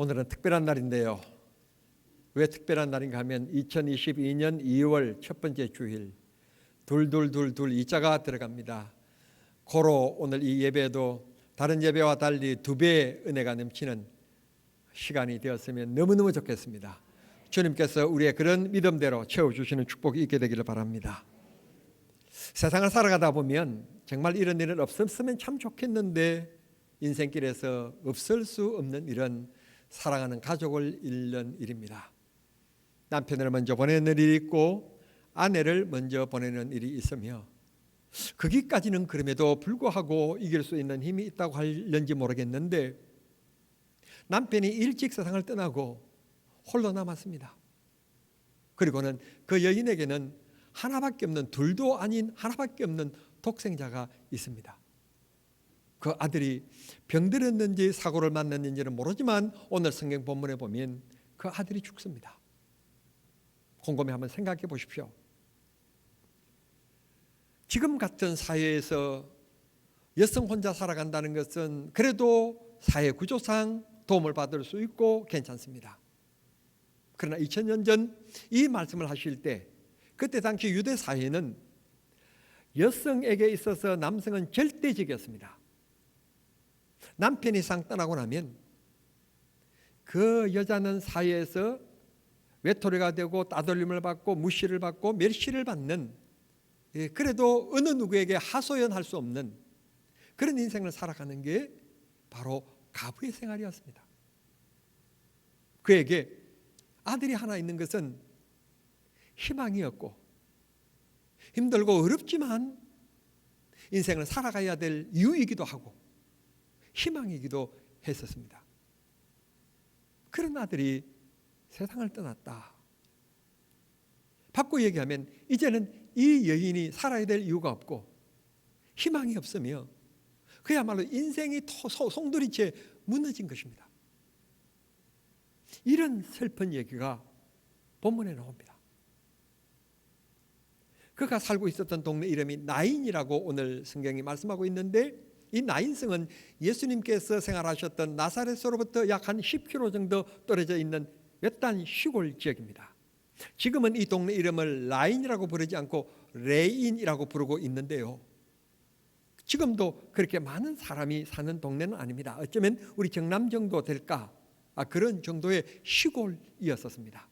오늘은 특별한 날인데요. 왜 특별한 날인가 하면 2022년 2월 첫 번째 주일 둘둘둘둘 이자가 들어갑니다. 고로 오늘 이 예배도 다른 예배와 달리 2배의 은혜가 넘치는 시간이 되었으면 너무너무 좋겠습니다. 주님께서 우리의 그런 믿음대로 채워주시는 축복이 있게 되기를 바랍니다. 세상을 살아가다 보면 정말 이런 일은 없었으면 참 좋겠는데 인생길에서 없을 수 없는 일은 사랑하는 가족을 잃는 일입니다. 남편을 먼저 보내는 일이 있고 아내를 먼저 보내는 일이 있으며 거기까지는 그럼에도 불구하고 이길 수 있는 힘이 있다고 하려는지 모르겠는데 남편이 일찍 세상을 떠나고 홀로 남았습니다. 그리고는 그 여인에게는 하나밖에 없는, 둘도 아닌 하나밖에 없는 독생자가 있습니다. 그 아들이 병들었는지 사고를 만났는지는 모르지만 오늘 성경 본문에 보면 그 아들이 죽습니다. 곰곰이 한번 생각해 보십시오. 지금 같은 사회에서 여성 혼자 살아간다는 것은 그래도 사회 구조상 도움을 받을 수 있고 괜찮습니다. 그러나 2000년 전 이 말씀을 하실 때 그때 당시 유대 사회는 여성에게 있어서 남성은 절대적이었습니다. 남편이 이상 떠나고 나면 그 여자는 사회에서 외톨이가 되고 따돌림을 받고 무시를 받고 멸시를 받는, 그래도 어느 누구에게 하소연할 수 없는 그런 인생을 살아가는 게 바로 가부의 생활이었습니다. 그에게 아들이 하나 있는 것은 희망이었고 힘들고 어렵지만 인생을 살아가야 될 이유이기도 하고 희망이기도 했었습니다. 그런 아들이 세상을 떠났다. 바꿔 얘기하면 이제는 이 여인이 살아야 될 이유가 없고 희망이 없으며 그야말로 인생이 송두리째 무너진 것입니다. 이런 슬픈 얘기가 본문에 나옵니다. 그가 살고 있었던 동네 이름이 나인이라고 오늘 성경이 말씀하고 있는데 이 나인성은 예수님께서 생활하셨던 나사렛으로부터 약 한 10km 정도 떨어져 있는 외딴 시골 지역입니다. 지금은 이 동네 이름을 라인이라고 부르지 않고 레인이라고 부르고 있는데요. 지금도 그렇게 많은 사람이 사는 동네는 아닙니다. 어쩌면 우리 경남 정도 될까? 그런 정도의 시골이었습니다.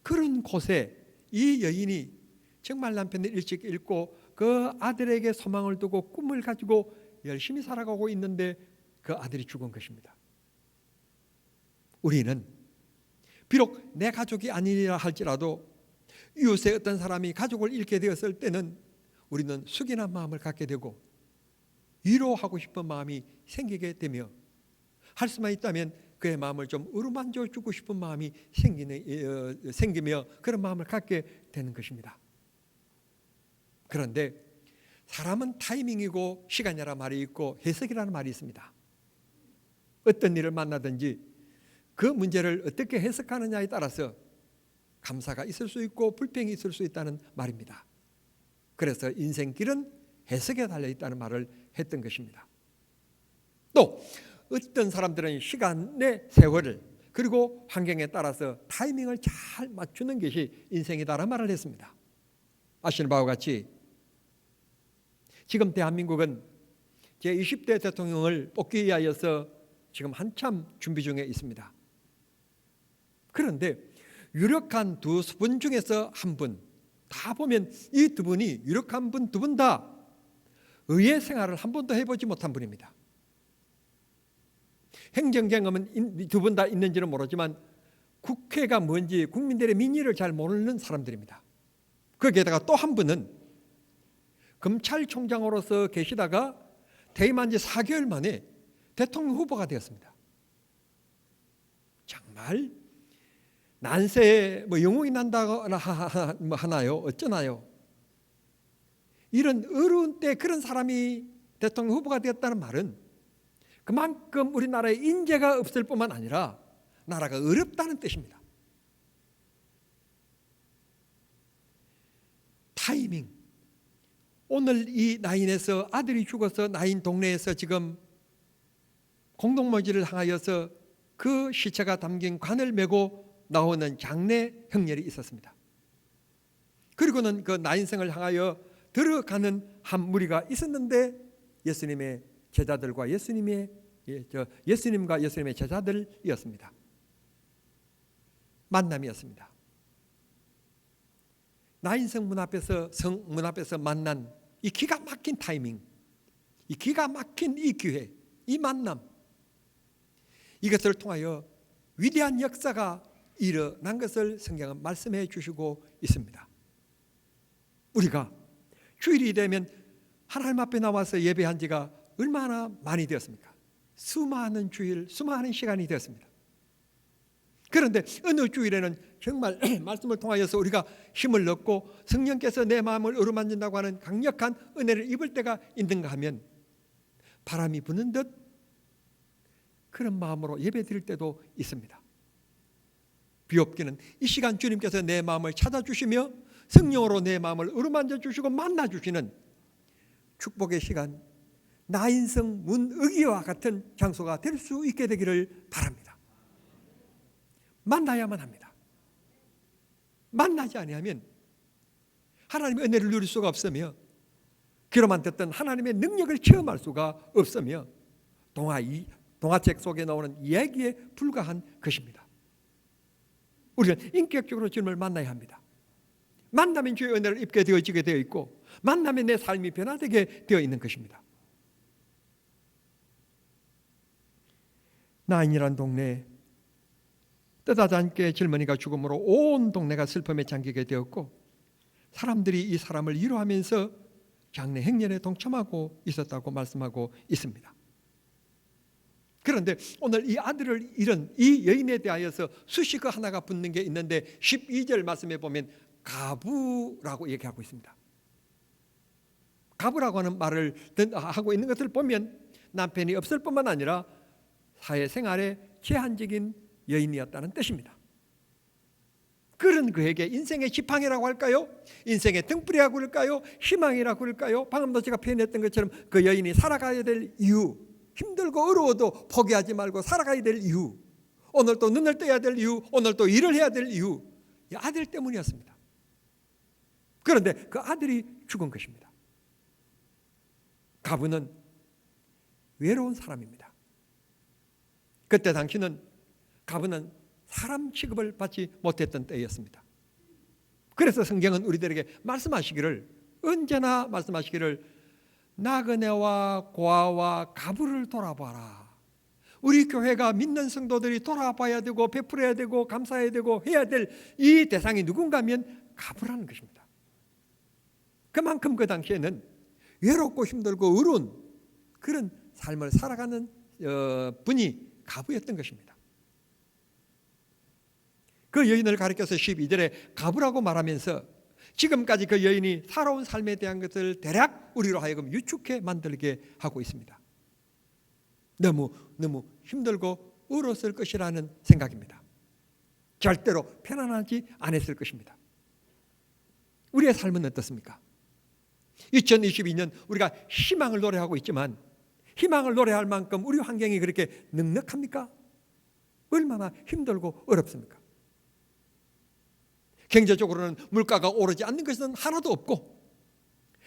그런 곳에 이 여인이 정말 남편을 일찍 잃고 그 아들에게 소망을 두고 꿈을 가지고 열심히 살아가고 있는데 그 아들이 죽은 것입니다. 우리는 비록 내 가족이 아니라 할지라도 이웃의 어떤 사람이 가족을 잃게 되었을 때는 우리는 숙연한 마음을 갖게 되고 위로하고 싶은 마음이 생기게 되며 할 수만 있다면 그의 마음을 좀 어루만져 주고 싶은 마음이 생기며 그런 마음을 갖게 되는 것입니다. 그런데 사람은 타이밍이고 시간이라는 말이 있고 해석이라는 말이 있습니다. 어떤 일을 만나든지 그 문제를 어떻게 해석하느냐에 따라서 감사가 있을 수 있고 불평이 있을 수 있다는 말입니다. 그래서 인생길은 해석에 달려있다는 말을 했던 것입니다. 또 어떤 사람들은 시간의 세월을 그리고 환경에 따라서 타이밍을 잘 맞추는 것이 인생이다라는 말을 했습니다. 아시는 바와 같이 지금 대한민국은 제20대 대통령을 뽑기 위하여서 지금 한참 준비 중에 있습니다. 그런데 유력한 두 분 중에서 한 분, 다 보면 이 두 분이 유력한 분 두 분 다 의회 생활을 한 번도 해보지 못한 분입니다. 행정 경험은 두 분 다 있는지는 모르지만 국회가 뭔지 국민들의 민의를 잘 모르는 사람들입니다. 거기에다가 또 한 분은 검찰총장으로서 계시다가 퇴임한 지 4개월 만에 대통령 후보가 되었습니다. 정말 난세에 영웅이 난다거나 하나요? 어쩌나요? 이런 어려운 때 그런 사람이 대통령 후보가 되었다는 말은 그만큼 우리나라에 인재가 없을 뿐만 아니라 나라가 어렵다는 뜻입니다. 타이밍. 오늘 이 나인에서 아들이 죽어서 나인 동네에서 지금 공동묘지를 향하여서 그 시체가 담긴 관을 메고 나오는 장례 행렬이 있었습니다. 그리고는 그 나인성을 향하여 들어가는 한 무리가 있었는데 예수님의 제자들과 예수님과 예수님의 제자들이었습니다. 만남이었습니다. 나인성 문 앞에서 만난 이 기가 막힌 타이밍, 이 기가 막힌 이 기회, 이 만남, 이것을 통하여 위대한 역사가 일어난 것을 성경은 말씀해 주시고 있습니다. 우리가 주일이 되면 하나님 앞에 나와서 예배한 지가 얼마나 많이 되었습니까? 수많은 주일, 수많은 시간이 되었습니다. 그런데 어느 주일에는 정말 말씀을 통하여서 우리가 힘을 얻고 성령께서 내 마음을 어루만진다고 하는 강력한 은혜를 입을 때가 있는가 하면 바람이 부는 듯 그런 마음으로 예배 드릴 때도 있습니다. 비옵기는 이 시간 주님께서 내 마음을 찾아주시며 성령으로 내 마음을 어루만져 주시고 만나 주시는 축복의 시간, 나인성 문의기와 같은 장소가 될 수 있게 되기를 바랍니다. 만나야만 합니다. 만나지 아니하면 하나님의 은혜를 누릴 수가 없으며 귀로만 듣던 하나님의 능력을 체험할 수가 없으며 동화책 속에 나오는 이야기에 불과한 것입니다. 우리는 인격적으로 주님을 만나야 합니다. 만나면 주의 은혜를 입게 되어지게 되어 있고 만나면 내 삶이 변화되게 되어 있는 것입니다. 나인이란 동네에 뜻하지 않게 젊은이가 죽음으로 온 동네가 슬픔에 잠기게 되었고 사람들이 이 사람을 위로하면서 장례 행렬에 동참하고 있었다고 말씀하고 있습니다. 그런데 오늘 이 아들을 잃은 이 여인에 대하여서 수식어 하나가 붙는 게 있는데 12절 말씀에 보면 가부라고 얘기하고 있습니다. 가부라고 하는 말을 하고 있는 것을 보면 남편이 없을 뿐만 아니라 사회생활에 제한적인 여인이었다는 뜻입니다. 그런 그에게 인생의 지팡이라고 할까요? 인생의 등불이라고 그럴까요? 희망이라고 그럴까요? 방금도 제가 표현했던 것처럼 그 여인이 살아가야 될 이유, 힘들고 어려워도 포기하지 말고 살아가야 될 이유, 오늘 또 눈을 떠야 될 이유, 오늘 또 일을 해야 될 이유, 이 아들 때문이었습니다. 그런데 그 아들이 죽은 것입니다. 가부는 외로운 사람입니다. 그때 당시는 가부는 사람 취급을 받지 못했던 때였습니다. 그래서 성경은 우리들에게 말씀하시기를, 언제나 말씀하시기를, 나그네와 고아와 가부를 돌아봐라. 우리 교회가 믿는 성도들이 돌아봐야 되고 베풀어야 되고 감사해야 되고 해야 될 이 대상이 누군가 하면 가부라는 것입니다. 그만큼 그 당시에는 외롭고 힘들고 어려운 그런 삶을 살아가는 분이 가부였던 것입니다. 그 여인을 가리켜서 12절에 가부라고 말하면서 지금까지 그 여인이 살아온 삶에 대한 것을 대략 우리로 하여금 유축해 만들게 하고 있습니다. 너무 힘들고 어려웠을 것이라는 생각입니다. 절대로 편안하지 않았을 것입니다. 우리의 삶은 어떻습니까? 2022년 우리가 희망을 노래하고 있지만 희망을 노래할 만큼 우리 환경이 그렇게 넉넉합니까? 얼마나 힘들고 어렵습니까? 경제적으로는 물가가 오르지 않는 것은 하나도 없고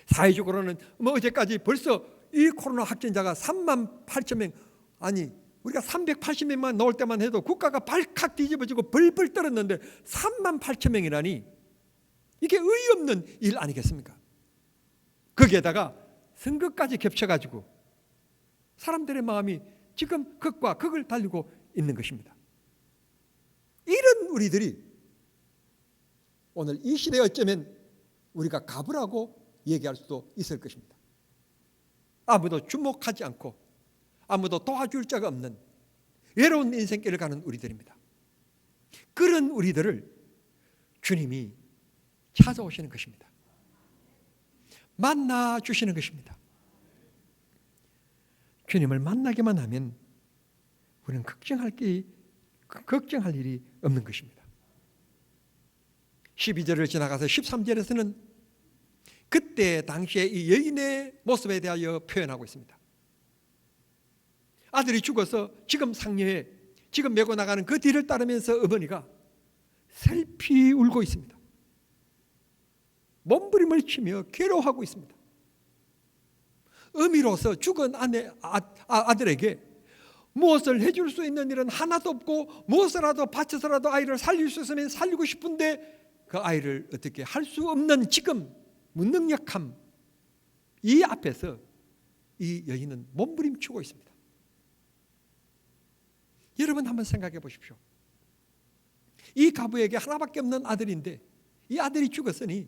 사회적으로는 어제까지 벌써 이 코로나 확진자가 3만 8천 명, 아니 우리가 380명만 나올 때만 해도 국가가 발칵 뒤집어지고 벌벌 떨었는데 3만 8천 명이라니 이게 의없는 일 아니겠습니까? 거기에다가 선거까지 겹쳐가지고 사람들의 마음이 지금 극과 극을 달리고 있는 것입니다. 이런 우리들이 오늘 이 시대에 어쩌면 우리가 가부라고 얘기할 수도 있을 것입니다. 아무도 주목하지 않고 아무도 도와줄 자가 없는 외로운 인생길을 가는 우리들입니다. 그런 우리들을 주님이 찾아오시는 것입니다. 만나 주시는 것입니다. 주님을 만나기만 하면 우리는 걱정할 일이 없는 것입니다. 12절을 지나가서 13절에서는 그때 당시에 이 여인의 모습에 대하여 표현하고 있습니다. 아들이 죽어서 지금 상녀에 지금 메고 나가는 그 뒤를 따르면서 어머니가 슬피 울고 있습니다. 몸부림을 치며 괴로워하고 있습니다. 어미로서 죽은 아들에게 무엇을 해줄 수 있는 일은 하나도 없고 무엇이라도 바쳐서라도 아이를 살릴 수 있으면 살리고 싶은데 그 아이를 어떻게 할 수 없는 지금 무능력함, 이 앞에서 이 여인은 몸부림치고 있습니다. 여러분 한번 생각해 보십시오. 이 가부에게 하나밖에 없는 아들인데 이 아들이 죽었으니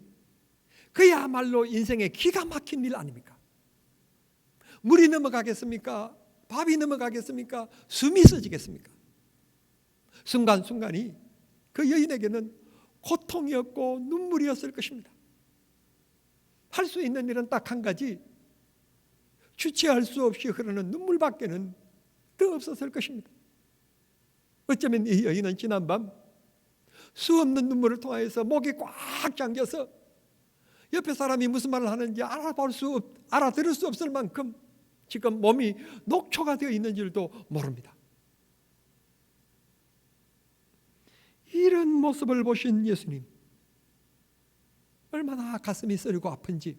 그야말로 인생의 기가 막힌 일 아닙니까? 물이 넘어가겠습니까? 밥이 넘어가겠습니까? 숨이 서지겠습니까? 순간순간이 그 여인에게는 고통이었고 눈물이었을 것입니다. 할 수 있는 일은 딱 한 가지, 주체할 수 없이 흐르는 눈물밖에는 더 없었을 것입니다. 어쩌면 이 여인은 지난밤 수 없는 눈물을 통하여서 목이 꽉 잠겨서 옆에 사람이 무슨 말을 하는지 알아들을 수 없을 만큼 지금 몸이 녹초가 되어 있는 줄도 모릅니다. 이런 모습을 보신 예수님, 얼마나 가슴이 쓰리고 아픈지.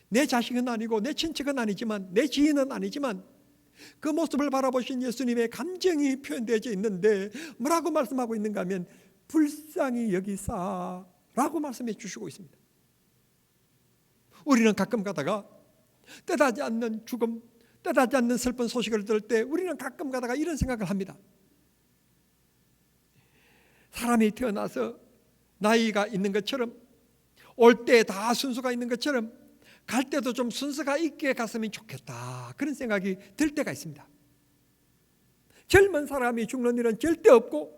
내 자식은 아니고 내 친척은 아니지만 내 지인은 아니지만 그 모습을 바라보신 예수님의 감정이 표현되어 있는데 뭐라고 말씀하고 있는가 하면 불쌍히 여기사라고 말씀해 주시고 있습니다. 우리는 가끔 가다가 뜻하지 않는 죽음, 뜻하지 않는 슬픈 소식을 들을 때 우리는 가끔 가다가 이런 생각을 합니다. 사람이 태어나서 나이가 있는 것처럼 올 때 다 순서가 있는 것처럼 갈 때도 좀 순서가 있게 갔으면 좋겠다, 그런 생각이 들 때가 있습니다. 젊은 사람이 죽는 일은 절대 없고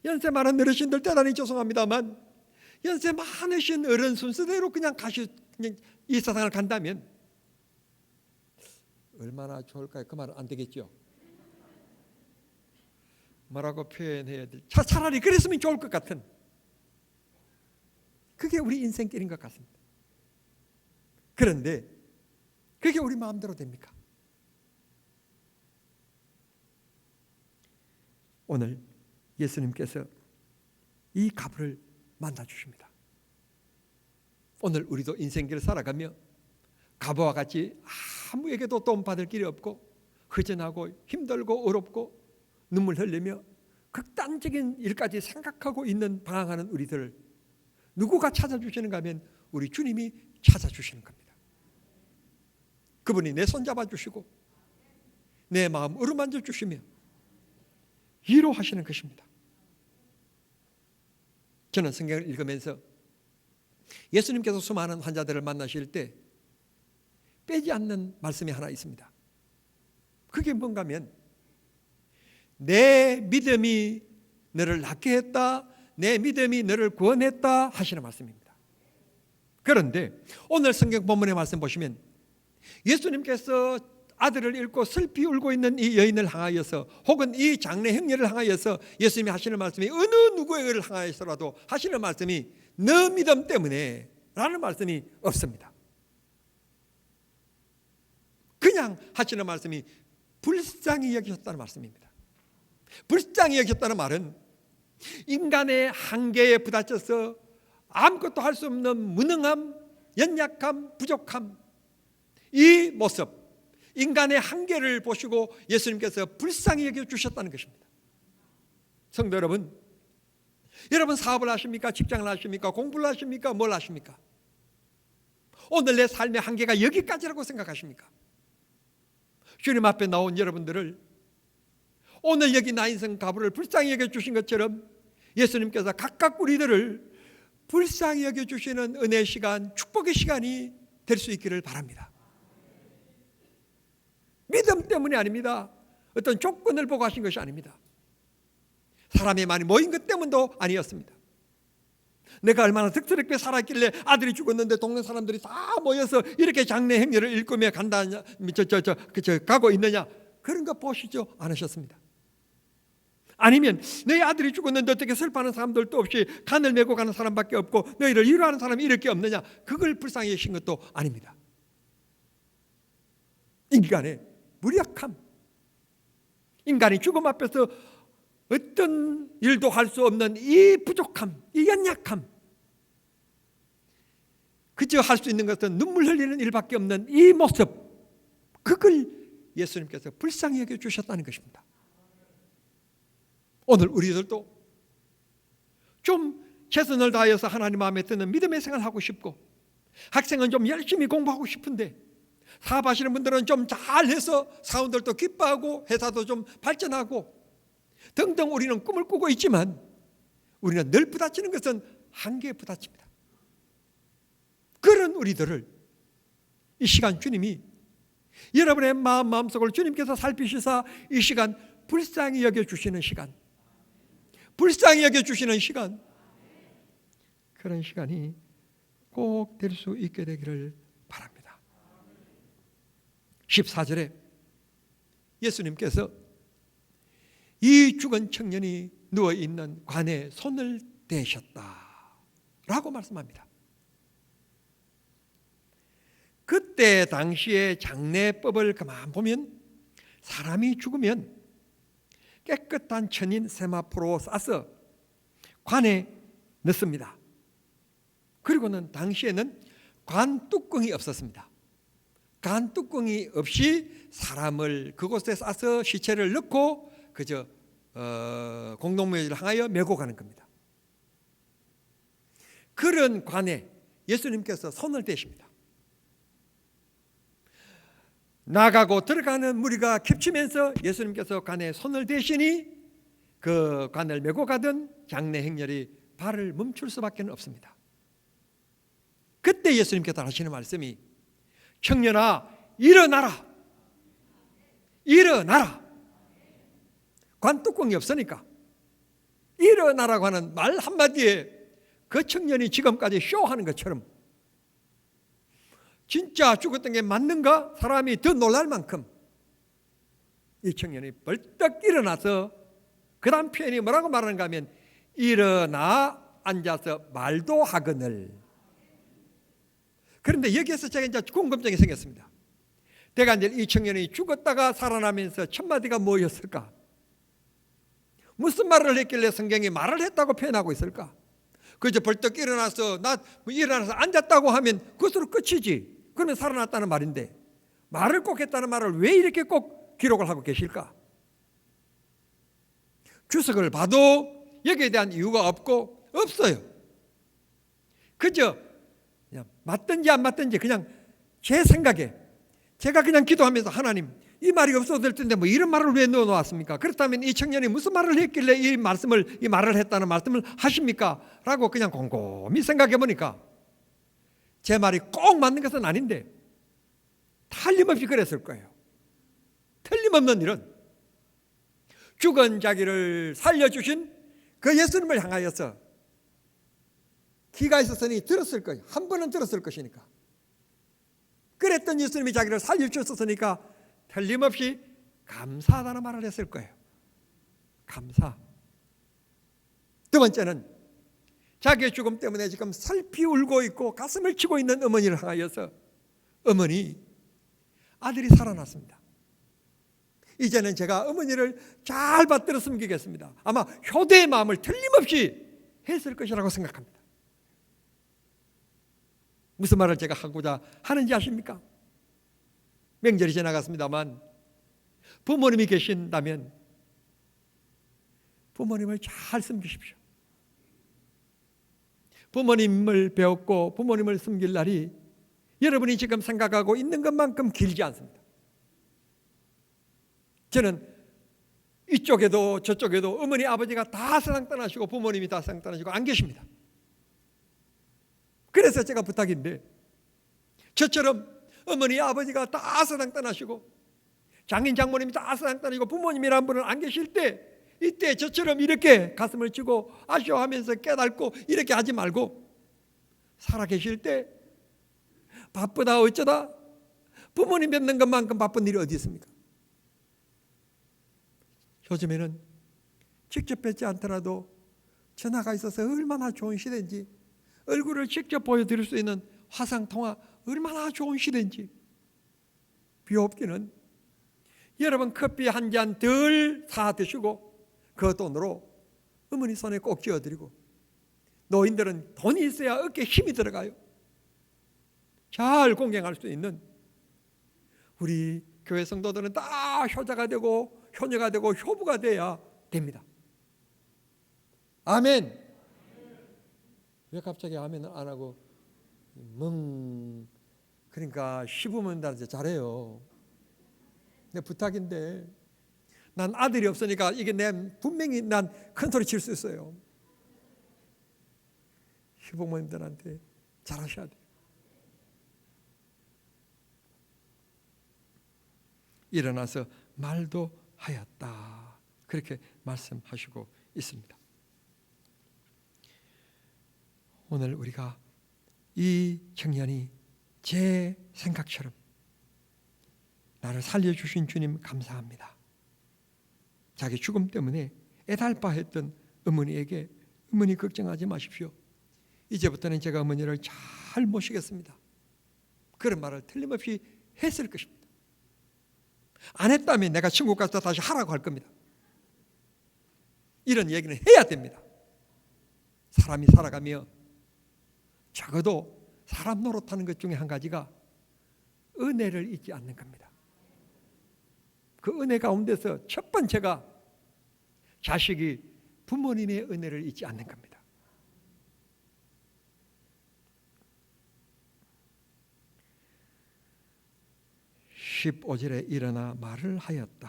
연세 많은 어르신들 대단히 죄송합니다만 연세 많으신 어른 순서대로 그냥 이 세상을 간다면 얼마나 좋을까요? 그 말은 안 되겠죠. 뭐라고 표현해야 될지 차라리 그랬으면 좋을 것 같은, 그게 우리 인생길인 것 같습니다. 그런데 그게 우리 마음대로 됩니까? 오늘 예수님께서 이 가부를 만나주십니다. 오늘 우리도 인생길을 살아가며 가부와 같이 아무에게도 도움받을 길이 없고 허전하고 힘들고 어렵고 눈물 흘리며 극단적인 일까지 생각하고 있는 방황하는 우리들을 누구가 찾아주시는가 하면 우리 주님이 찾아주시는 겁니다. 그분이 내 손 잡아주시고 내 마음 어루만져 주시며 위로하시는 것입니다. 저는 성경을 읽으면서 예수님께서 수많은 환자들을 만나실 때 빼지 않는 말씀이 하나 있습니다. 그게 뭔가 하면 내 믿음이 너를 낫게 했다, 내 믿음이 너를 구원했다 하시는 말씀입니다. 그런데 오늘 성경 본문의 말씀 보시면 예수님께서 아들을 잃고 슬피 울고 있는 이 여인을 향하여서 혹은 이 장래 형제를 향하여서 예수님이 하시는 말씀이 어느 누구를 향하여서라도 하시는 말씀이 너 믿음 때문에 라는 말씀이 없습니다. 그냥 하시는 말씀이 불쌍히 여기셨다는 말씀입니다. 불쌍히 여기셨다는 말은 인간의 한계에 부딪혀서 아무것도 할 수 없는 무능함, 연약함, 부족함, 이 모습, 인간의 한계를 보시고 예수님께서 불쌍히 여겨주셨다는 것입니다. 성도 여러분, 여러분 사업을 하십니까? 직장을 하십니까? 공부를 하십니까? 뭘 하십니까? 오늘 내 삶의 한계가 여기까지라고 생각하십니까? 주님 앞에 나온 여러분들을 오늘 여기 나 인생 가부를 불쌍히 여겨주신 것처럼 예수님께서 각각 우리들을 불쌍히 여겨주시는 은혜의 시간, 축복의 시간이 될 수 있기를 바랍니다. 믿음 때문이 아닙니다. 어떤 조건을 보고 하신 것이 아닙니다. 사람이 많이 모인 것 때문도 아니었습니다. 내가 얼마나 득스럽게 살았길래 아들이 죽었는데 동네 사람들이 다 모여서 이렇게 장례 행렬을 일구며 가고 있느냐, 그런 거 보시죠 않으셨습니다. 아니면 내 아들이 죽었는데 어떻게 슬퍼하는 사람들도 없이 간을 메고 가는 사람밖에 없고 너희를 위로하는 사람이 이렇게 없느냐, 그걸 불쌍히 여기신 것도 아닙니다. 인간의 무력함, 인간이 죽음 앞에서 어떤 일도 할 수 없는 이 부족함, 이 연약함, 그저 할 수 있는 것은 눈물 흘리는 일밖에 없는 이 모습, 그걸 예수님께서 불쌍히 여겨주셨다는 것입니다. 오늘 우리들도 좀 최선을 다해서 하나님 마음에 드는 믿음의 생활을 하고 싶고, 학생은 좀 열심히 공부하고 싶은데, 사업하시는 분들은 좀 잘해서 사원들도 기뻐하고 회사도 좀 발전하고 등등 우리는 꿈을 꾸고 있지만, 우리는 늘 부딪히는 것은 한계에 부딪힙니다. 그런 우리들을 이 시간 주님이 여러분의 마음속을 주님께서 살피시사 이 시간 불쌍히 여겨주시는 시간, 불쌍히 여겨주시는 시간, 그런 시간이 꼭 될 수 있게 되기를 바랍니다. 14절에 예수님께서 이 죽은 청년이 누워있는 관에 손을 대셨다라고 말씀합니다. 그때 당시의 장례법을 그만 보면 사람이 죽으면 깨끗한 천인 세마포로 싸서 관에 넣습니다. 그리고는 당시에는 관 뚜껑이 없었습니다. 관 뚜껑이 없이 사람을 그곳에 싸서 시체를 넣고 그저 공동묘지를 향하여 메고 가는 겁니다. 그런 관에 예수님께서 손을 대십니다. 나가고 들어가는 무리가 겹치면서 예수님께서 관에 손을 대시니 그 관을 메고 가던 장례 행렬이 발을 멈출 수밖에 없습니다. 그때 예수님께서 하시는 말씀이 청년아 일어나라, 일어나라. 관 뚜껑이 없으니까 일어나라고 하는 말 한마디에 그 청년이 지금까지 쇼하는 것처럼 진짜 죽었던 게 맞는가? 사람이 더 놀랄 만큼 이 청년이 벌떡 일어나서 그 다음 표현이 뭐라고 말하는가 하면 일어나 앉아서 말도 하거늘. 그런데 여기에서 제가 이제 궁금증이 생겼습니다. 대간절 이 청년이 죽었다가 살아나면서 첫 마디가 뭐였을까? 무슨 말을 했길래 성경이 말을 했다고 표현하고 있을까? 그저 벌떡 일어나서 일어나서 앉았다고 하면 그것으로 끝이지. 그러면 살아났다는 말인데 말을 꼭 했다는 말을 왜 이렇게 꼭 기록을 하고 계실까? 주석을 봐도 여기에 대한 이유가 없어요. 그저 그냥 맞든지 안 맞든지 그냥 제 생각에 제가 그냥 기도하면서 하나님 이 말이 없어도 될 텐데 뭐 이런 말을 왜 넣어놓았습니까? 그렇다면 이 청년이 무슨 말을 했길래 이 말을 했다는 말씀을 하십니까? 라고 그냥 곰곰이 생각해 보니까 제 말이 꼭 맞는 것은 아닌데 틀림없이 그랬을 거예요. 틀림없는 일은 죽은 자기를 살려주신 그 예수님을 향하여서 귀가 있었으니 들었을 거예요. 한 번은 들었을 것이니까. 그랬던 예수님이 자기를 살려주셨으니까 틀림없이 감사하다는 말을 했을 거예요. 감사. 두 번째는 자기의 죽음 때문에 지금 슬피 울고 있고 가슴을 치고 있는 어머니를 향하여서 어머니, 아들이 살아났습니다. 이제는 제가 어머니를 잘 받들어 섬기겠습니다. 아마 효대의 마음을 틀림없이 했을 것이라고 생각합니다. 무슨 말을 제가 하고자 하는지 아십니까? 명절이 지나갔습니다만 부모님이 계신다면 부모님을 잘 섬기십시오. 부모님을 배웠고 부모님을 섬길 날이 여러분이 지금 생각하고 있는 것만큼 길지 않습니다. 저는 이쪽에도 저쪽에도 어머니 아버지가 다 세상 떠나시고 부모님이 다 세상 떠나시고 안 계십니다. 그래서 제가 부탁인데 저처럼 어머니 아버지가 다 세상 떠나시고 장인 장모님이 다 세상 떠나시고 부모님이란 분은 안 계실 때 이때 저처럼 이렇게 가슴을 치고 아쉬워하면서 깨닫고 이렇게 하지 말고 살아 계실 때 바쁘다 어쩌다 부모님 뵙는 것만큼 바쁜 일이 어디 있습니까? 요즘에는 직접 뵙지 않더라도 전화가 있어서 얼마나 좋은 시대인지, 얼굴을 직접 보여드릴 수 있는 화상통화 얼마나 좋은 시대인지, 비옵기는 여러분 커피 한 잔 덜 사 드시고 그 돈으로 어머니 손에 꼭 쥐어드리고, 노인들은 돈이 있어야 어깨에 힘이 들어가요. 잘 공경할 수 있는 우리 교회 성도들은 다 효자가 되고 효녀가 되고 효부가 돼야 됩니다. 아멘. 왜 갑자기 아멘을 안 하고 그러니까 시부모님들한테 잘해요. 내 부탁인데, 난 아들이 없으니까 이게 분명히 난 큰 소리 칠 수 있어요. 시부모님들한테 잘하셔야 돼요. 일어나서 말도 하였다, 그렇게 말씀하시고 있습니다. 오늘 우리가 이 청년이 제 생각처럼 나를 살려주신 주님 감사합니다. 자기 죽음 때문에 애달파했던 어머니에게, 어머니 걱정하지 마십시오. 이제부터는 제가 어머니를 잘 모시겠습니다. 그런 말을 틀림없이 했을 것입니다. 안 했다면 내가 천국 가서 다시 하라고 할 겁니다. 이런 얘기는 해야 됩니다. 사람이 살아가며 적어도 사람 노릇하는 것 중에 한 가지가 은혜를 잊지 않는 겁니다. 그 은혜 가운데서 첫 번째가 자식이 부모님의 은혜를 잊지 않는 겁니다. (15절에) 일어나 말을 하였다.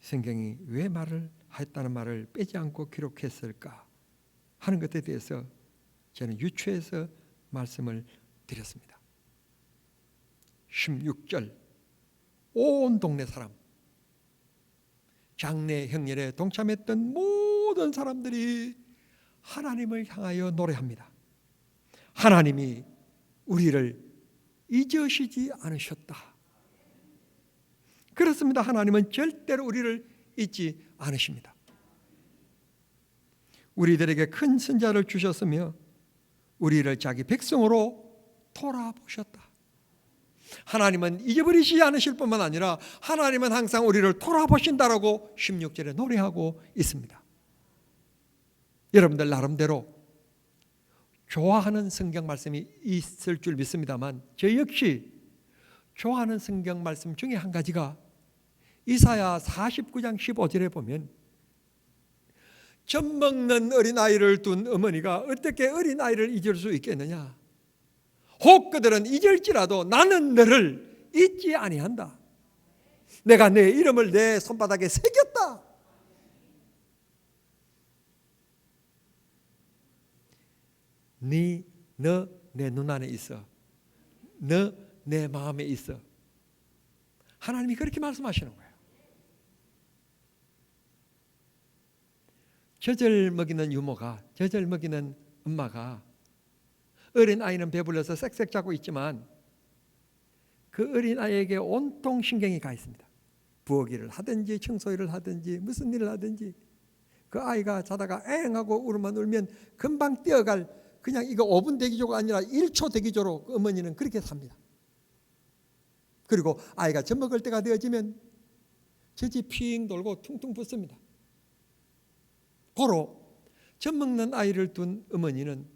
성경이 왜 말을 하였다는 말을 빼지 않고 기록했을까 하는 것에 대해서 저는 유추해서 말씀을 드렸습니다. 16절, 온 동네 사람, 장례 행렬에 동참했던 모든 사람들이 하나님을 향하여 노래합니다. 하나님이 우리를 잊으시지 않으셨다. 그렇습니다. 하나님은 절대로 우리를 잊지 않으십니다. 우리들에게 큰 선자를 주셨으며 우리를 자기 백성으로 돌아보셨다. 하나님은 잊어버리시지 않으실 뿐만 아니라 하나님은 항상 우리를 돌아보신다라고 16절에 노래하고 있습니다. 여러분들 나름대로 좋아하는 성경 말씀이 있을 줄 믿습니다만, 저 역시 좋아하는 성경 말씀 중에 한 가지가 이사야 49장 15절에 보면 젖 먹는 어린아이를 둔 어머니가 어떻게 어린아이를 잊을 수 있겠느냐. 혹 그들은 잊을지라도 나는 너를 잊지 아니한다. 내가 내 이름을 내 손바닥에 새겼다. 너 내 눈안에 있어. 너 내 마음에 있어. 하나님이 그렇게 말씀하시는 거예요. 젖을 먹이는 유모가, 젖을 먹이는 엄마가 어린아이는 배불러서 쌕쌕 자고 있지만 그 어린아이에게 온통 신경이 가 있습니다. 부엌일을 하든지 청소일을 하든지 무슨 일을 하든지 그 아이가 자다가 앵하고 울면 금방 뛰어갈, 그냥 이거 5분 대기조가 아니라 1초 대기조로 어머니는 그렇게 삽니다. 그리고 아이가 젖 먹을 때가 되어지면 젖이 핑 돌고 퉁퉁 붓습니다. 고로 젖 먹는 아이를 둔 어머니는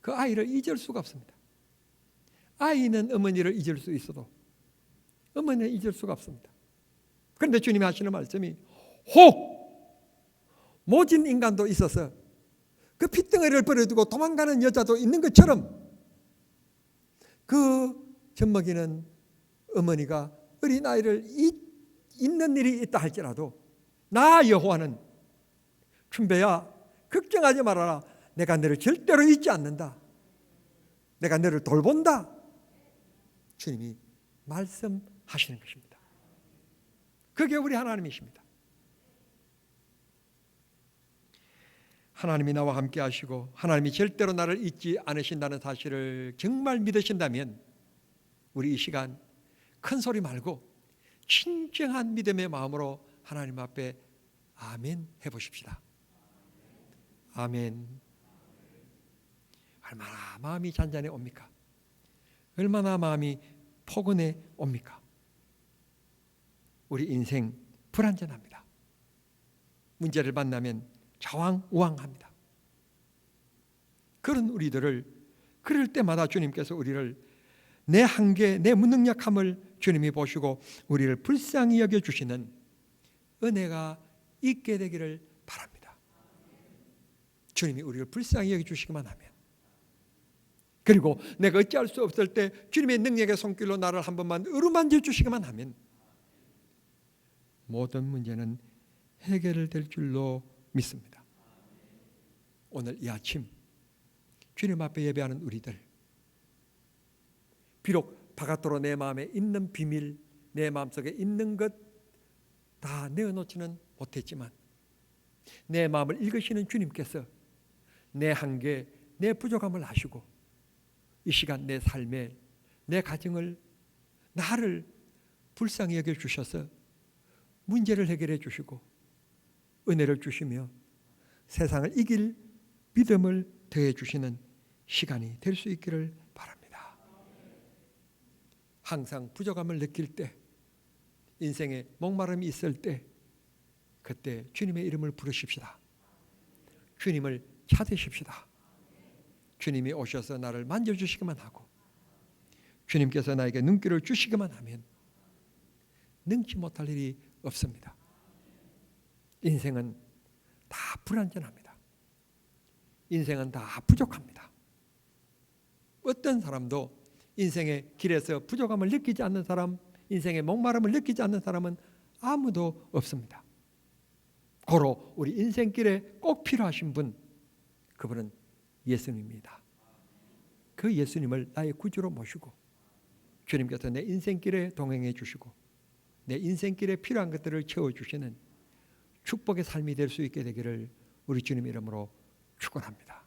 그 아이를 잊을 수가 없습니다. 아이는 어머니를 잊을 수 있어도 어머니는 잊을 수가 없습니다. 그런데 주님이 하시는 말씀이 혹 모진 인간도 있어서 그 핏덩어리를 버려두고 도망가는 여자도 있는 것처럼 그 젖 먹이는 어머니가 어린아이를 잊는 일이 있다 할지라도 나 여호와는 춘배야 걱정하지 말아라. 내가 너를 절대로 잊지 않는다. 내가 너를 돌본다. 주님이 말씀하시는 것입니다. 그게 우리 하나님이십니다. 하나님이 나와 함께 하시고 하나님이 절대로 나를 잊지 않으신다는 사실을 정말 믿으신다면 우리 이 시간 큰 소리 말고 진정한 믿음의 마음으로 하나님 앞에 아멘 해보십시다. 아멘. 얼마나 마음이 잔잔해 옵니까? 얼마나 마음이 포근해 옵니까? 우리 인생 불안전합니다. 문제를 만나면 좌왕우왕합니다. 그런 우리들을 그럴 때마다 주님께서 우리를 내 한계, 내 무능력함을 주님이 보시고 우리를 불쌍히 여겨주시는 은혜가 있게 되기를 바랍니다. 주님이 우리를 불쌍히 여겨주시기만 하면, 그리고 내가 어찌할 수 없을 때 주님의 능력의 손길로 나를 한 번만 어루만져 주시기만 하면 모든 문제는 해결될 줄로 믿습니다. 오늘 이 아침 주님 앞에 예배하는 우리들, 비록 바깥으로 내 마음에 있는 비밀, 내 마음속에 있는 것 다 내어놓지는 못했지만 내 마음을 읽으시는 주님께서 내 한계, 내 부족함을 아시고 이 시간 내 삶에, 내 가정을, 나를 불쌍히 여겨주셔서 문제를 해결해 주시고 은혜를 주시며 세상을 이길 믿음을 더해 주시는 시간이 될 수 있기를 바랍니다. 항상 부족함을 느낄 때, 인생에 목마름이 있을 때, 그때 주님의 이름을 부르십시다. 주님을 찾으십시다. 주님이 오셔서 나를 만져주시기만 하고 주님께서 나에게 눈길을 주시기만 하면 능치 못할 일이 없습니다. 인생은 다 불완전합니다. 인생은 다 부족합니다. 어떤 사람도 인생의 길에서 부족함을 느끼지 않는 사람, 인생의 목마름을 느끼지 않는 사람은 아무도 없습니다. 고로 우리 인생길에 꼭 필요하신 분, 그분은 예수님입니다. 그 예수님을 나의 구주로 모시고 주님께서 내 인생길에 동행해 주시고 내 인생길에 필요한 것들을 채워주시는 축복의 삶이 될 수 있게 되기를 우리 주님 이름으로 축원합니다.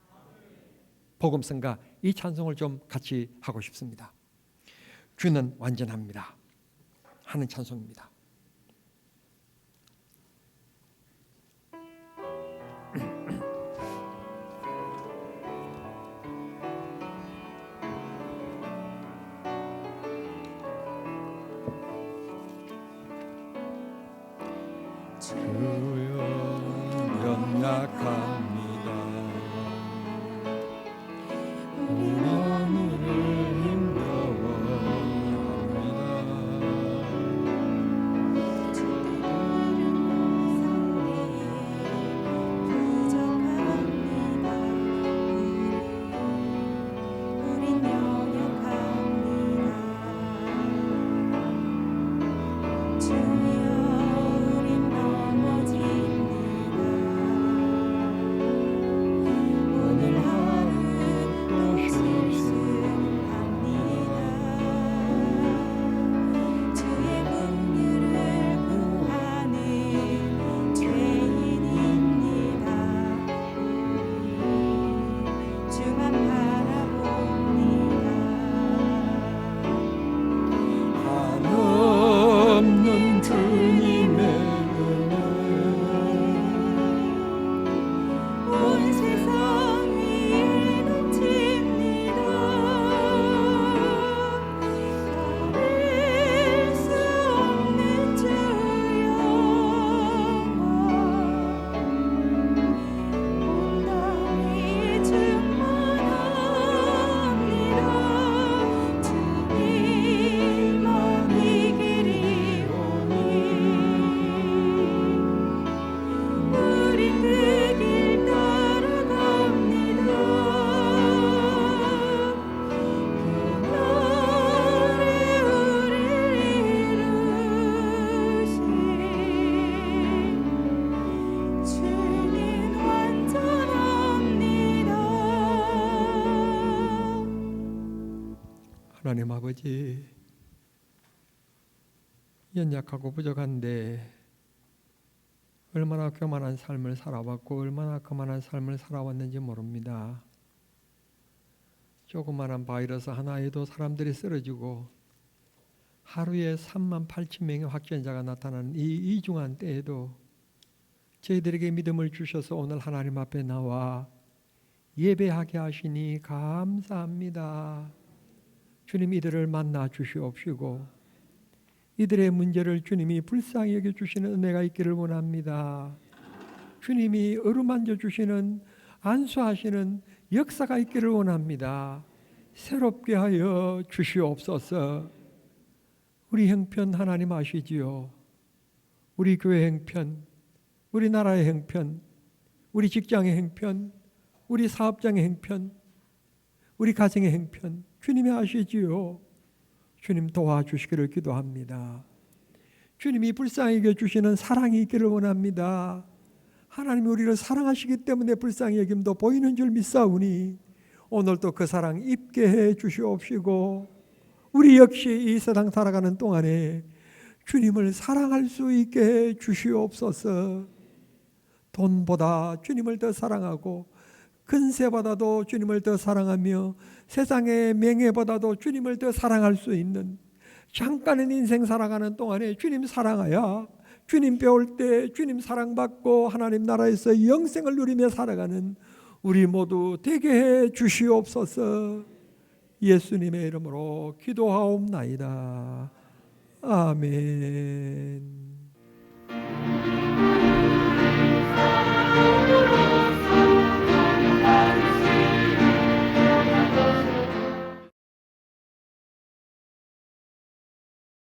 복음성가 이 찬송을 좀 같이 하고 싶습니다. 주는 완전합니다 하는 찬송입니다. 주여 연약합니다. 오늘을 힘겨워합니다. 우린 연약합니다. 주여 우린 넘어집니다. 오늘 하루도 실수합니다. 주의 긍휼을 구하는 죄인입니다. 우리 주만 바라봅니다. 한없는 주님의 은혜 온 세상 위에 넘칩니다. 가릴 수 없는 주 영광 온 땅이 충만합니다. 주님만 이 길이 오니 우린 그 길 따라갑니다. 그날에 우리를 이루신 주는 완전합니다. 하나님 아버지, 연약하고 부족한데 얼마나 교만한 삶을 살아왔고 얼마나 거만한 삶을 살아왔는지 모릅니다. 조그마한 바이러스 하나에도 사람들이 쓰러지고 하루에 3만 8천 명의 확진자가 나타나는 이 이중한 때에도 저희들에게 믿음을 주셔서 오늘 하나님 앞에 나와 예배하게 하시니 감사합니다. 주님, 이들을 만나 주시옵시고 이들의 문제를 주님이 불쌍히 여겨주시는 은혜가 있기를 원합니다. 주님이 어루만져 주시는 안수하시는 역사가 있기를 원합니다. 새롭게 하여 주시옵소서. 우리 형편 하나님 아시지요. 우리 교회 형편, 우리 나라의 형편, 우리 직장의 형편, 우리 사업장의 형편, 우리 가정의 형편 주님이 아시지요. 주님 도와주시기를 기도합니다. 주님이 불쌍히 여겨주시는 사랑이 있기를 원합니다. 하나님이 우리를 사랑하시기 때문에 불쌍히 여김도 보이는 줄 믿사오니 오늘도 그 사랑 입게 해 주시옵시고 우리 역시 이 세상 살아가는 동안에 주님을 사랑할 수 있게 해 주시옵소서. 돈보다 주님을 더 사랑하고 근세보다도 주님을 더 사랑하며 세상의 명예보다도 주님을 더 사랑할 수 있는 잠깐의 인생 살아가는 동안에 주님 사랑하여 주님 배울 때 주님 사랑받고 하나님 나라에서 영생을 누리며 살아가는 우리 모두 되게 해 주시옵소서. 예수님의 이름으로 기도하옵나이다. 아멘.